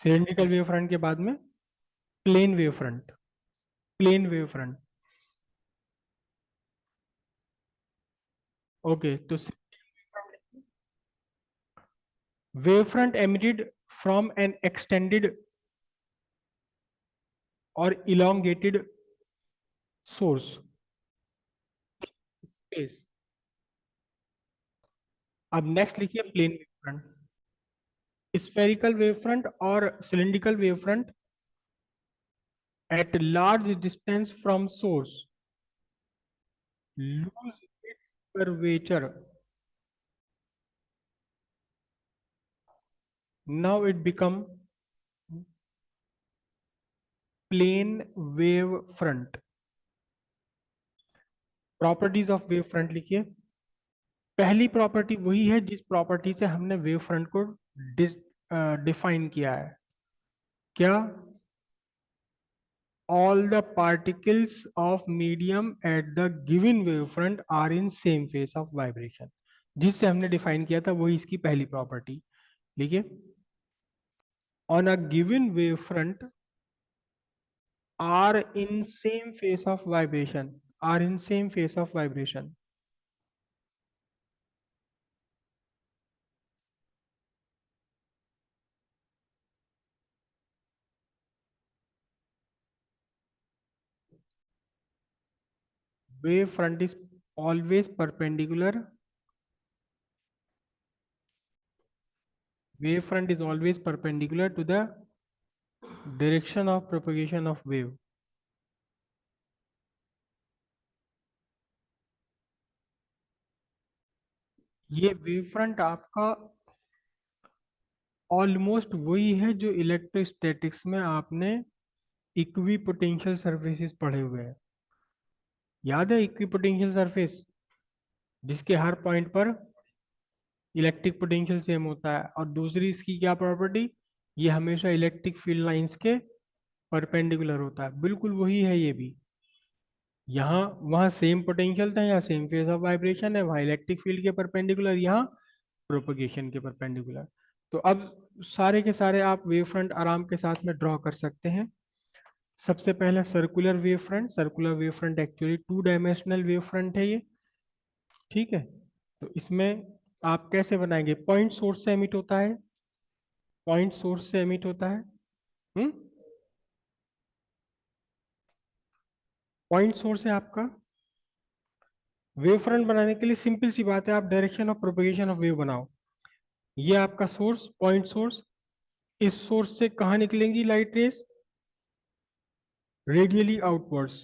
Cylindrical wave front के बाद में plane wave front. Plane wave front. Okay, तो wave front emitted from an extended और elongated source space. अब next लिखिए plane wave front. Spherical wave front और cylindrical wave front at large distance from source lose its curvature. Now it become plane wave front. Properties of wave front लिखिए। पहली property वही है जिस property से हमने वेव फ्रंट को define किया है। क्या? all the particles of medium at the given wavefront are in same phase of vibration। जिससे हमने डिफाइन किया था वही इसकी पहली प्रॉपर्टी लिखिए। on a given wavefront are in same phase of vibration, are in same phase of vibration। wave front is always perpendicular, wave front is always perpendicular to the direction of propagation of wave। ये wave front आपका almost वही है जो electrostatics में आपने equi potential surfaces पढ़े हुए हैं। याद है इक्वी पोटेंशियल सरफेस, जिसके हर पॉइंट पर इलेक्ट्रिक पोटेंशियल सेम होता है। और दूसरी इसकी क्या प्रॉपर्टी, ये हमेशा इलेक्ट्रिक फील्ड लाइंस के परपेंडिकुलर होता है। बिल्कुल वही है ये भी। यहाँ वहाँ सेम पोटेंशियल था, यहाँ सेम फेज ऑफ वाइब्रेशन है, वहाँ इलेक्ट्रिक फील्ड के परपेंडिकुलर, यहाँ प्रोपगेशन के परपेंडिकुलर। तो अब सारे के सारे आप वेव फ्रंट आराम के साथ में ड्रॉ कर सकते हैं। सबसे पहले circular wave front. Circular wave front actually 2 dimensional wave front है ये। ठीक है, तो इसमें आप कैसे बनाएंगे? पॉइंट सोर्स से एमिट होता है, पॉइंट सोर्स से एमिट होता है। हम्म, पॉइंट सोर्स है आपका। वेव फ्रंट बनाने के लिए सिंपल सी बात है, आप direction of propagation of wave बनाओ। ये आपका सोर्स, पॉइंट सोर्स। इस सोर्स से कहाँ निकलेंगी लाइट रेस? Radially outwards.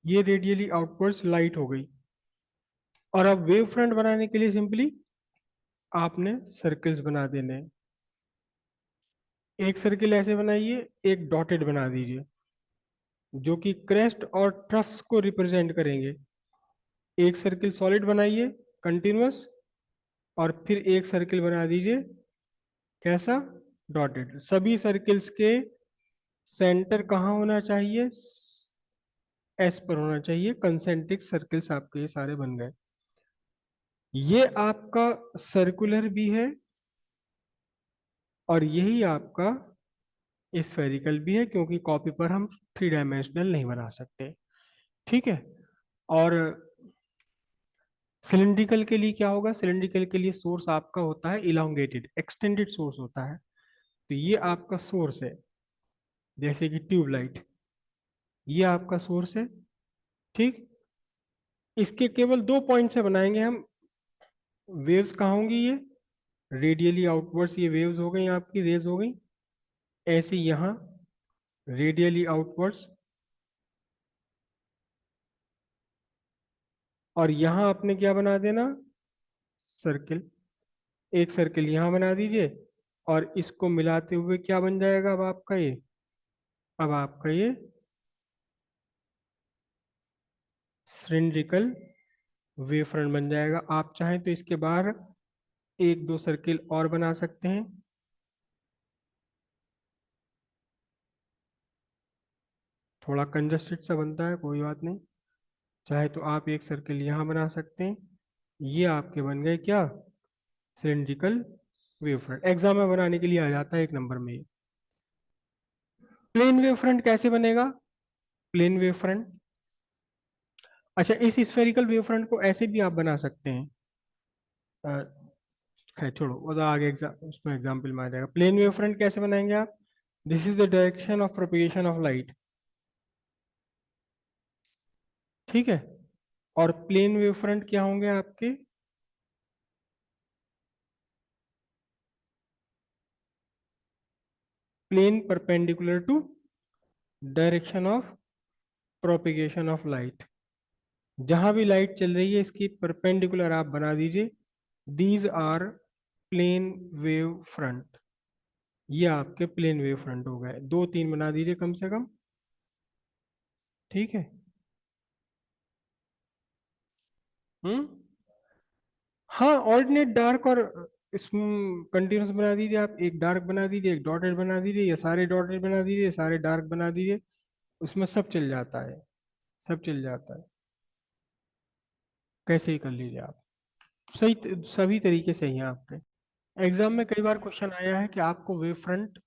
ये रेडियली आउटवर्ड्स लाइट हो गई। और अब वेव फ्रंट बनाने के लिए सिंपली आपने सर्कल्स बना देने हैं। एक सर्किल ऐसे बनाइए, एक डॉटेड बना दीजिए, जो कि क्रेस्ट और ट्रफ्स को रिप्रेजेंट करेंगे। एक सर्किल सॉलिड बनाइए कंटिन्यूअस, और फिर एक सर्किल बना दीजिए कैसा? डॉटेड। सभी सर्किल्स के सेंटर कहाँ होना चाहिए? एस पर होना चाहिए। कंसेंट्रिक सर्किल्स आपके ये सारे बन गए। ये आपका सर्कुलर भी है और यही आपका स्फेरिकल भी है, क्योंकि कॉपी पर हम 3 डायमेंशनल नहीं बना सकते। ठीक है। और सिलिंड्रिकल के लिए क्या होगा? सिलिंड्रिकल के लिए सोर्स आपका होता है इलोंगेटेड, एक्सटेंडेड सोर्स होता है। तो ये आपका सोर्स है, जैसे कि ट्यूबलाइट, ये आपका सोर्स है। ठीक, इसके केवल 2 पॉइंट से बनाएंगे हम। वेव्स कहाँ होंगी? ये रेडियली आउटवर्ड्स, ये वेव्स हो गई आपकी, रेज हो गई। ऐसे यहाँ रेडियली आउटवर्ड्स, और यहाँ आपने क्या बना देना? सर्किल। एक सर्किल यहाँ बना दीजिए, और इसको मिलाते हुए क्या बन जाएगा अब आपका ये? अब आपका ये सिलिंड्रिकल वेव फ्रंट बन जाएगा। आप चाहें तो इसके बाहर एक दो सर्किल और बना सकते हैं। थोड़ा कंजस्टेड सा बनता है, कोई बात नहीं। चाहे तो आप एक सर्किल यहाँ बना सकते हैं। ये आपके बन गए क्या? सिलिंड्रिकल वेव फ्रंट एग्जाम में बनाने के लिए आ जाता है 1 नंबर में। प्लेन वेव फ्रंट कैसे बनेगा? प्लेन वेव फ्रंट, अच्छा इस स्फेरिकल वेव फ्रंट को ऐसे भी आप बना सकते हैं। अ, खैर छोड़ो, वो तो आगे एग्जाम उसमें एग्जाम्पल में आ जाएगा। प्लेन वेव फ्रंट कैसे बनाएंगे आप? This is the direction of propagation of light, ठीक है। और प्लेन वेव फ्रंट क्या होंगे आपके? Plane perpendicular to direction of propagation of light. जहां भी लाइट चल रही है इसकी परपेंडिकुलर आप बना दीजिए। These are plane wave front. ये आपके प्लेन वेव फ्रंट हो गए, 2 3 बना दीजिए कम से कम, ठीक है। हम्म। हाँ, ऑल्टरनेट डार्क और कंटिन्यूस बना दीजिए। आप एक डार्क बना दीजिए, एक डॉटेड बना दीजिए, या सारे डॉटेड बना दीजिए, सारे डार्क बना दीजिए, उसमें सब चल जाता है, सब चल जाता है। कैसे ही कर लीजिए आप, सही सभी तरीके सही हैं आपके। एग्जाम में कई बार क्वेश्चन आया है कि आपको वेव फ्रंट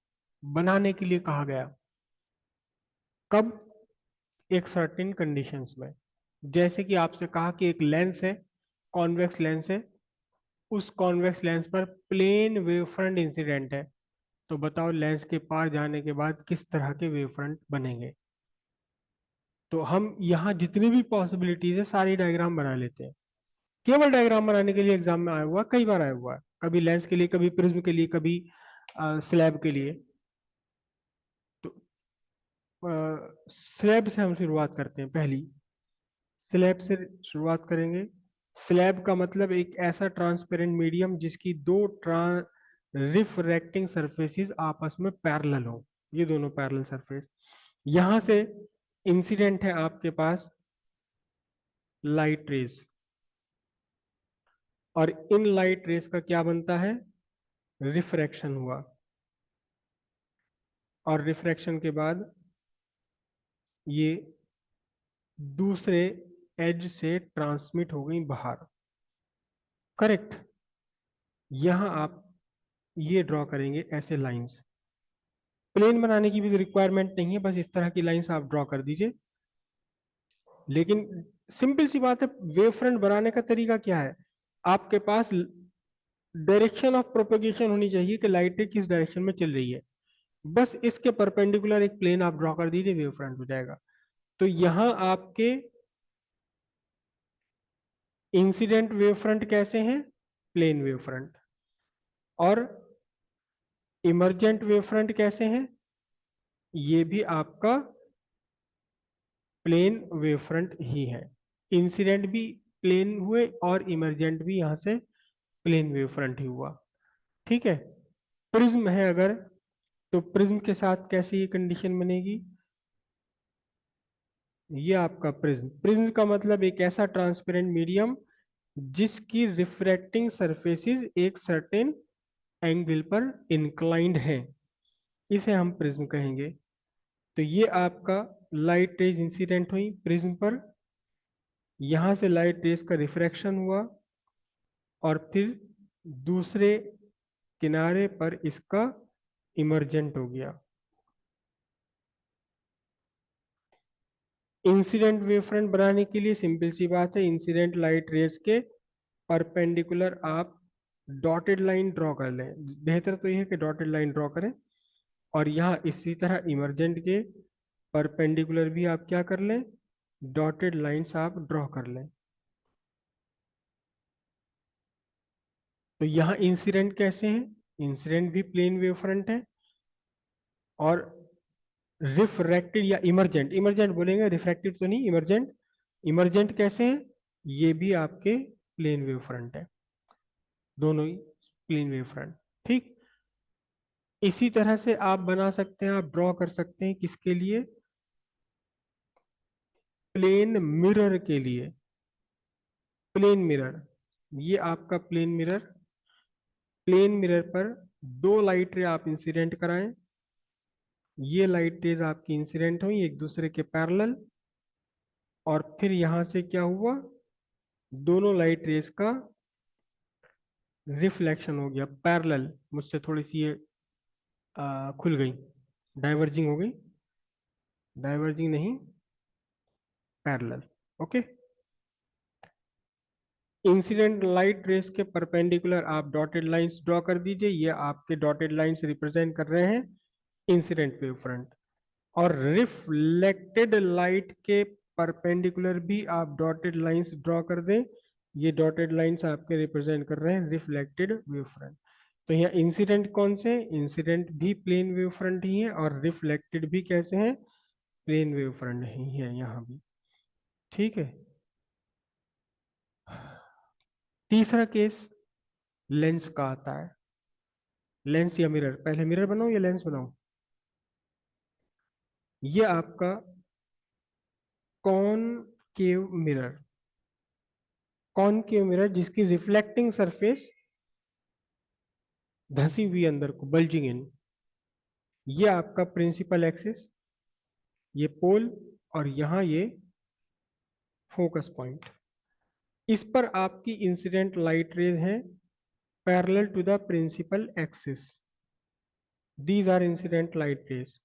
बनाने के लिए कहा गया, कब? एक सर्टेन कंडीशंस में। जैसे कि आपसे कहा कि एक लेंस है, कॉन्वेक्स लेंस है, उस कॉन्वेक्स लेंस पर प्लेन वेव फ्रंट इंसिडेंट है, तो बताओ लेंस के पार जाने के बाद किस तरह के वेव फ्रंट बनेंगे। तो हम यहाँ जितनी भी पॉसिबिलिटीज है सारी डायग्राम बना लेते हैं। केवल डायग्राम बनाने के लिए एग्जाम में आया हुआ, कई बार आया हुआ है, कभी लेंस के लिए, कभी प्रिज्म के लिए, कभी स्लैब के लिए। तो स्लैब से हम शुरुआत करते हैं। पहली स्लैब से शुरुआत करेंगे। स्लैब का मतलब एक ऐसा ट्रांसपेरेंट मीडियम जिसकी दो रिफ्रैक्टिंग सरफेसेस आपस में पैरेलल हो, ये दोनों पैरेलल सरफेस। यहां से इंसिडेंट है आपके पास लाइट रेज, और इन लाइट रेज का क्या बनता है? रिफ्रैक्शन हुआ, और रिफ्रैक्शन के बाद ये दूसरे एज से ट्रांसमिट हो गई बाहर, करेक्ट। यहां आप ये ड्रॉ करेंगे ऐसे लाइंस। प्लेन बनाने की भी रिक्वायरमेंट नहीं है, बस इस तरह की लाइंस आप ड्रॉ कर दीजिए। लेकिन सिंपल सी बात है, वेव फ्रंट बनाने का तरीका क्या है? आपके पास डायरेक्शन ऑफ प्रोपेगेशन होनी चाहिए कि लाइट किस डायरेक्शन में चल रही है, बस इसके परपेंडिकुलर एक प्लेन आप ड्रॉ कर दीजिए, वेव फ्रंट हो जाएगा। तो यहां आपके इंसिडेंट वेव फ्रंट कैसे हैं? Plane wave front. और इमरजेंट वेव फ्रंट कैसे हैं? ये भी आपका प्लेन वेव फ्रंट ही है। इंसिडेंट भी प्लेन हुए और इमरजेंट भी यहां से प्लेन वेव फ्रंट ही हुआ, ठीक है। प्रिज्म है अगर, तो प्रिज्म के साथ कैसी ये कंडीशन बनेगी? ये आपका प्रिज्म, प्रिज्म का मतलब एक ऐसा ट्रांसपेरेंट मीडियम जिसकी रिफ्रैक्टिंग सरफेसेस एक सर्टेन एंगल पर इंक्लाइंड है, इसे हम प्रिज्म कहेंगे। तो ये आपका लाइट रेज इंसिडेंट हुई प्रिज्म पर, यहां से लाइट रेज का रिफ्रैक्शन हुआ, और फिर दूसरे किनारे पर इसका इमरजेंट हो गया। इंसिडेंट वेव फ्रंट बनाने के लिए सिंपल सी बात है, इंसिडेंट लाइट रेज के परपेंडिकुलर आप डॉटेड लाइन ड्रॉ कर लें। बेहतर तो यह है कि डॉटेड लाइन ड्रॉ करें, और यहाँ इसी तरह इमरजेंट के परपेंडिकुलर भी आप क्या कर लें? डॉटेड लाइंस आप ड्रॉ कर लें। तो यहाँ इंसिडेंट कैसे हैं? इंसिडेंट भी प्लेन वेव फ्रंट है, और रिफ्रैक्टेड या इमरजेंट, इमरजेंट बोलेंगे, रिफ्रैक्टेड तो नहीं, इमरजेंट। इमरजेंट कैसे हैं? ये भी आपके प्लेन वेव फ्रंट है, दोनों ही प्लेन वेव फ्रंट, ठीक। इसी तरह से आप बना सकते हैं, आप ड्रॉ कर सकते हैं किसके लिए? प्लेन मिरर के लिए। प्लेन मिरर, ये आपका प्लेन मिरर, प्लेन मिरर पर दो लाइट रे आप इंसिडेंट कराएं। ये लाइट रेज आपकी इंसिडेंट हुई एक दूसरे के पैरेलल, और फिर यहां से क्या हुआ? दोनों लाइट रेज का रिफ्लेक्शन हो गया, पैरेलल, मुझसे थोड़ी सी ये खुल गई, डाइवर्जिंग हो गई, डाइवर्जिंग नहीं, parallel. Okay. Incident light rays के परपेंडिकुलर आप डॉटेड लाइंस ड्रॉ कर दीजिए, ये आपके डॉटेड लाइंस रिप्रेजेंट कर रहे हैं इंसिडेंट वेव फ्रंट। और रिफ्लेक्टेड लाइट के परपेंडिकुलर भी आप डॉटेड लाइंस ड्रॉ कर दें, ये डॉटेड लाइंस आपके रिप्रेजेंट कर रहे हैं रिफ्लेक्टेड वेव फ्रंट। तो यहाँ इंसिडेंट कौन से, इंसिडेंट भी प्लेन वेव फ्रंट ही है, और रिफ्लेक्टेड भी कैसे हैं, प्लेन वेव फ्रंट ही है यहाँ भी। ठीक है। तीसरा केस लेंस का आता है। लेंस या मिरर, पहले मिरर बनाओ या लेंस बनाओ? ये आपका कॉनकेव मिरर, कॉनकेव मिरर जिसकी रिफ्लेक्टिंग सरफेस धसी हुई अंदर को, बल्जिंग इन। ये आपका प्रिंसिपल एक्सिस, ये पोल, और यहां ये फोकस पॉइंट। इस पर आपकी इंसिडेंट लाइट रेज है parallel to the principal axis. These are incident light rays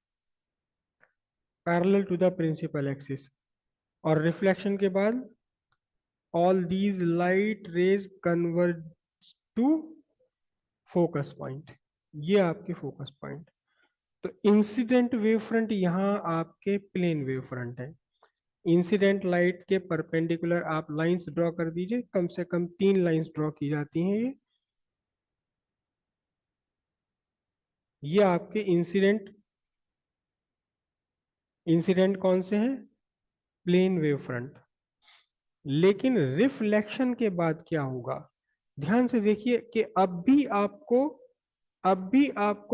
parallel to the principal axis. और रिफ्लेक्शन के बाद all these light rays converge to focus point. ये आपके फोकस पॉइंट। तो इंसिडेंट वेव फ्रंट यहाँ आपके plane wave front है। Incident light के परपेंडिकुलर आप लाइंस ड्रॉ कर दीजिए, कम से कम 3 लाइंस ड्रॉ की जाती हैं ये आपके इंसिडेंट, इंसिडेंट कौन से हैं, प्लेन वेव फ्रंट। लेकिन रिफ्लेक्शन के बाद क्या होगा, ध्यान से देखिए कि अब भी आपको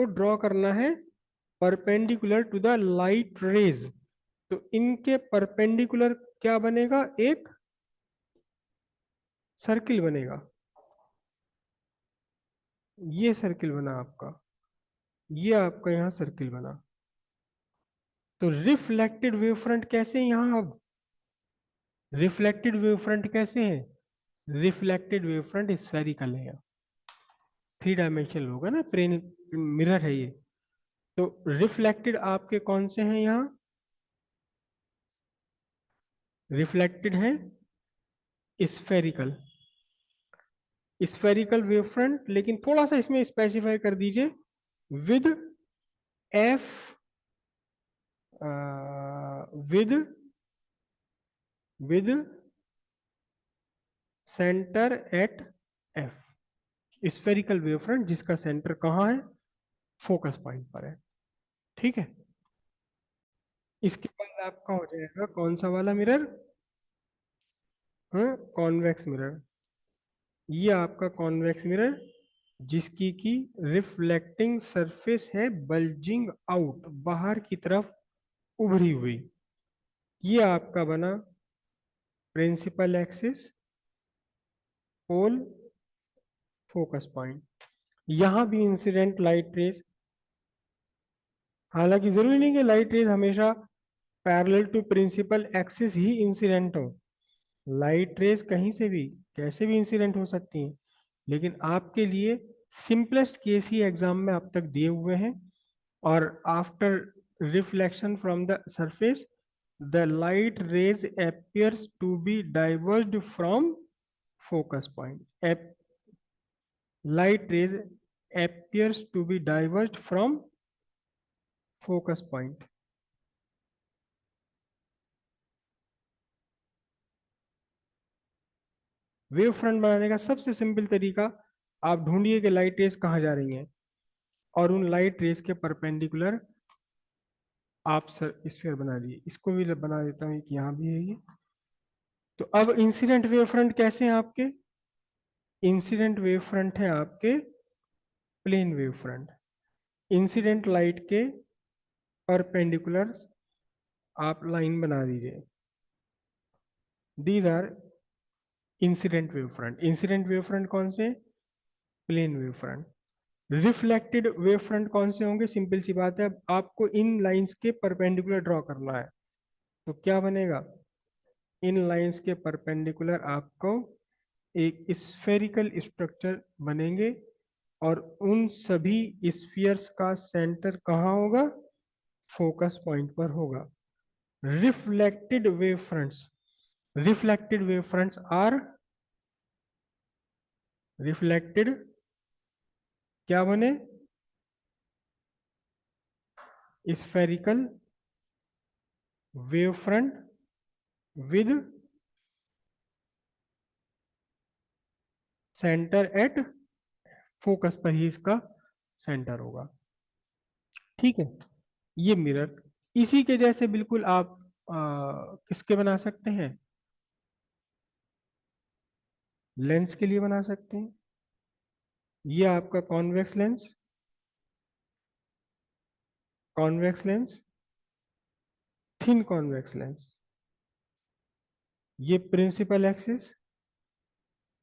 ड्रॉ करना है perpendicular to the light rays. तो इनके परपेंडिकुलर क्या बनेगा, एक सर्किल बनेगा। ये सर्किल बना आपका, ये आपका यहां सर्किल बना। तो रिफ्लेक्टेड वेव फ्रंट कैसे हैं यहां, अब रिफ्लेक्टेड वेव फ्रंट कैसे है, रिफ्लेक्टेड वेव फ्रंट स्फेरिकल है, 3 डायमेंशनल होगा ना, प्लेन मिरर है ये। तो रिफ्लेक्टेड आपके कौन से हैं यहाँ, रिफ्लेक्टेड है स्फेरिकल, स्फेरिकल वेव फ्रंट। लेकिन थोड़ा सा इसमें स्पेसिफाई कर दीजिए, with F, with with centre eight F. Spherical wave front जिसका सेंटर कहाँ है, फोकस पॉइंट पर है। ठीक है। इसके बाद आपका हो जाएगा कौन सा वाला मिरर, हाँ, कॉन्वेक्स मिरर। ये आपका कॉन्वेक्स मिरर जिसकी की रिफ्लेक्टिंग सरफेस है बल्जिंग आउट, बाहर की तरफ उभरी हुई। ये आपका बना principal axis, pole, focus point. यहां भी इंसिडेंट लाइट रेज, हालांकि जरूरी नहीं कि लाइट रेज हमेशा पैरेलल टू प्रिंसिपल एक्सिस ही इंसिडेंट हो, लाइट रेज कहीं से भी कैसे भी इंसिडेंट हो सकती हैं। लेकिन आपके लिए सिंपलेस्ट केस ही एग्जाम में अब तक दिए हुए हैं। और after reflection from the surface the light raise appears to be diverged from focus point, light rays appears to be diverged from focus point। Wave front बनाने का सबसे सिंपल तरीका, आप ढूंढिए कि लाइट रेज कहाँ जा रही हैं, और उन लाइट रेज के परपेंडिकुलर आप स्फीयर बना लिए। इसको भी बना देता हूँ कि यहाँ भी है ये। तो अब इंसिडेंट वेव फ्रंट कैसे हैं आपके, इंसिडेंट वेव फ्रंट है आपके plane wave front. Incident light के परपेंडिकुलर आप लाइन बना दीजिए, these are incident wave front. Incident wave front कौन से, plane wave front. Reflected wave front कौन से होंगे, सिंपल सी बात है, अब आपको इन लाइंस के परपेंडिकुलर ड्रॉ करना है। तो क्या बनेगा, इन लाइंस के परपेंडिकुलर आपको एक स्फेरिकल स्ट्रक्चर बनेंगे और उन सभी स्फीयर्स का सेंटर कहाँ होगा? फोकस पॉइंट पर होगा। Reflected wave fronts, reflected wave fronts are reflected, क्या बने? Spherical wave front with centre at focus पर ही इसका सेंटर होगा। ठीक है, ये मिरर इसी के जैसे बिल्कुल आप किसके बना सकते हैं? लेंस के लिए बना सकते हैं। ये आपका convex lens, convex lens, thin convex lens, ये प्रिंसिपल एक्सिस,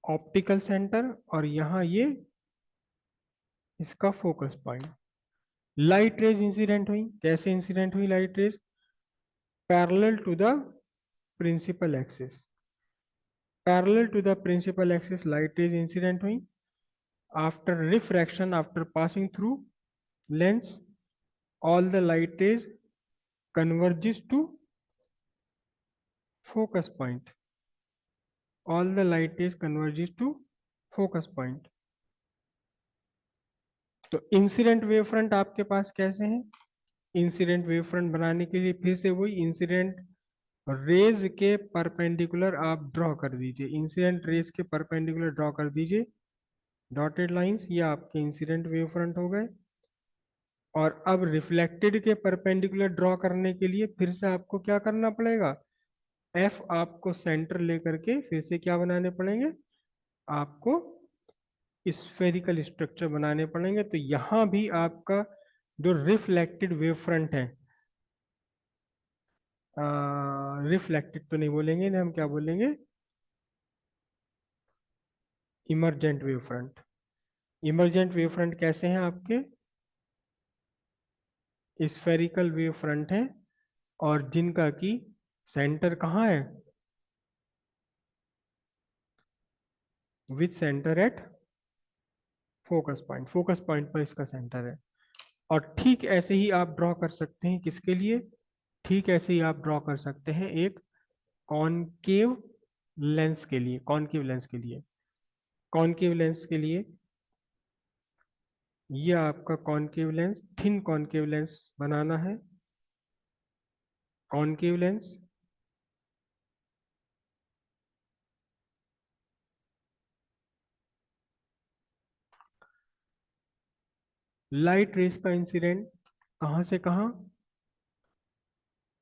ऑप्टिकल सेंटर, और यहां ये इसका focus point. Light rays incident हुई, कैसे इंसिडेंट हुई light rays? Parallel to the principal axis, parallel to the principal axis light rays incident हुई। After refraction, after passing through lens, all the light rays converges to focus point, all the light rays converges to focus point। तो incident wave front आपके पास कैसे हैं? Incident wave front बनाने के लिए फिर से वही इंसिडेंट रेज के परपेंडिकुलर आप ड्रॉ कर दीजिए, इंसिडेंट रेज के परपेंडिकुलर ड्रॉ कर दीजिए डॉटेड लाइंस, ये आपके इंसिडेंट वेव फ्रंट हो गए। और अब रिफ्लेक्टेड के परपेंडिकुलर ड्रॉ करने के लिए फिर से आपको क्या करना पड़ेगा? एफ आपको सेंटर लेकर के फिर से क्या बनाने पड़ेंगे? आपको स्फेरिकल स्ट्रक्चर बनाने पड़ेंगे। तो यहां भी आपका जो रिफ्लेक्टेड वेव फ्रंट है, रिफ्लेक्टेड तो नहीं बोलेंगे ना, हम क्या बोलेंगे? Emergent wave front. Emergent wave front कैसे हैं आपके? स्फेरिकल वेव फ्रंट है और जिनका की सेंटर कहाँ है? With centre at focus point, focus point पर इसका सेंटर है। और ठीक ऐसे ही आप ड्रॉ कर सकते हैं, किसके लिए? ठीक ऐसे ही आप ड्रॉ कर सकते हैं एक कॉनकेव लेंस के लिए, कॉनकेव लेंस के लिए, कॉनकेव लेंस के लिए ये आपका concave lens, thin concave lens बनाना है। कॉनकेव लेंस, लाइट रेस का इंसिडेंट कहां से कहां?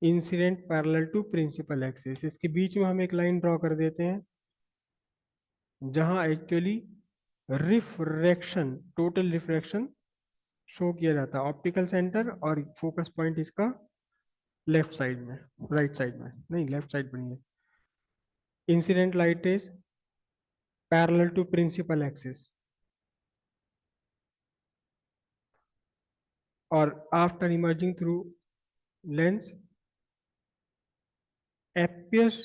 Incident parallel to principal axis, इसके बीच में हम एक लाइन ड्रॉ कर देते हैं जहां actually refraction, total refraction show किया जाता है। ऑप्टिकल सेंटर और फोकस पॉइंट इसका लेफ्ट साइड में, राइट साइड में नहीं, लेफ्ट साइड बनी है। Incident light rays parallel to principal axis, और after emerging through lens appears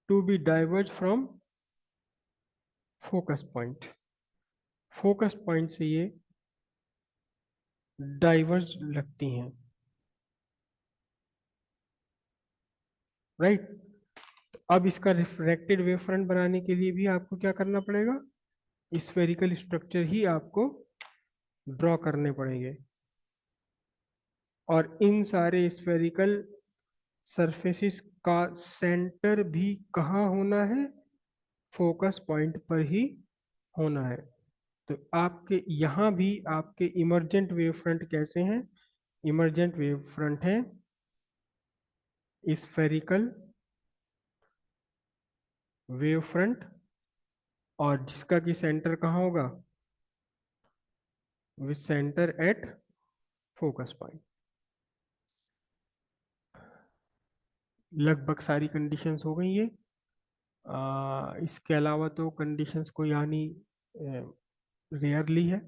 to be diverge from focus point, focus point से ये डाइवर्ज लगती हैं, राइट। अब इसका रिफ्रैक्टेड वेव फ्रंट बनाने के लिए भी आपको क्या करना पड़ेगा? स्फेरिकल स्ट्रक्चर ही आपको ड्रॉ करने पड़ेंगे। और इन सारे स्फेरिकल सरफेसिस का सेंटर भी कहाँ होना है? फोकस पॉइंट पर ही होना है। तो आपके यहाँ भी आपके इमर्जेंट वेव फ्रंट कैसे हैं? इमर्जेंट वेव फ्रंट है स्फेरिकल वेव फ्रंट, और जिसका कि सेंटर कहाँ होगा? With centre at focus point. लगभग सारी कंडीशंस हो गई ये। इसके अलावा तो कंडीशंस कोई आनी रेयरली है।